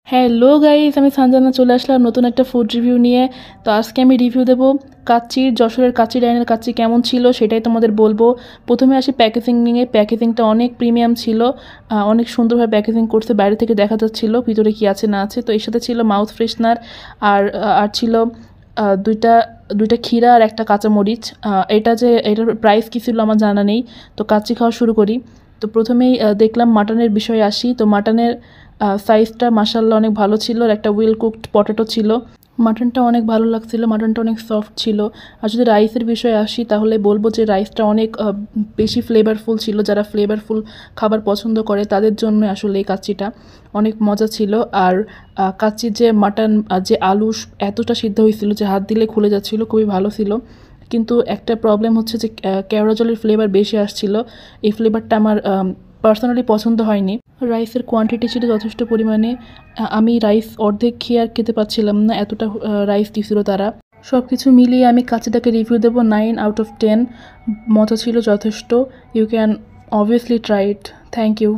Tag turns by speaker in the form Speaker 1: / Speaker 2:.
Speaker 1: Hello guys, আমি সঞ্জনা চলে আসলাম নতুন একটা ফুড রিভিউ নিয়ে। তো আজকে আমি রিভিউ দেবো কাচ্চির, যশোরের কাচ্চি ডাইনের কাচ্চি কেমন ছিল সেটাই তোমাদের বলবো। প্রথমে আসি প্যাকেজিং নিয়ে। প্যাকেজিংটা অনেক প্রিমিয়াম ছিল, অনেক সুন্দরভাবে প্যাকেজিং করতে, বাইরে থেকে দেখা যাচ্ছিল ভিতরে কি আছে না আছে। তো এর সাথে ছিল মাউথ ফ্রেশনার, আর আর ছিল দুইটা দুইটা ক্ষীরা আর একটা কাঁচামরিচ। এটার প্রাইস কী ছিল আমার জানা নেই। তো কাচ্চি খাওয়া শুরু করি। তো প্রথমেই দেখলাম মাটনের বিষয়ে আসি। তো মাটনের সাইজটা মাশাআল্লাহ অনেক ভালো ছিল, আর একটা ওয়েল কুকড পটেটো ছিল। মাটনটা অনেক ভালো লাগছিল, মাটনটা অনেক সফট ছিল। আর যদি রাইসের বিষয়ে আসি তাহলে বলবো যে রাইসটা অনেক বেশি ফ্লেভারফুল ছিল। যারা ফ্লেভারফুল খাবার পছন্দ করে তাদের জন্য আসলে এই কাচ্চিটা অনেক মজা ছিল। আর কাচ্চির যে মাটন, যে আলু এতটা সিদ্ধ হয়েছিল যে হাত দিলে খুলে যাচ্ছিল, খুবই ভালো ছিল। কিন্তু একটা প্রবলেম হচ্ছে যে কেওড়া জলের ফ্লেভার বেশি আসছিল। এই ফ্লেভারটা আমার পার্সোনালি পছন্দ হয়নি। রাইসের কোয়ান্টিটি ছিল যথেষ্ট পরিমাণে। আমি রাইস অর্ধেক খেয়ে আর খেতে পারছিলাম না, এতটা রাইস দিয়েছিল তারা। সব কিছু মিলিয়ে আমি কাচ্চিটাকে রিভিউ দেবো 9/10। মজা ছিল যথেষ্ট। You can obviously try it. Thank you.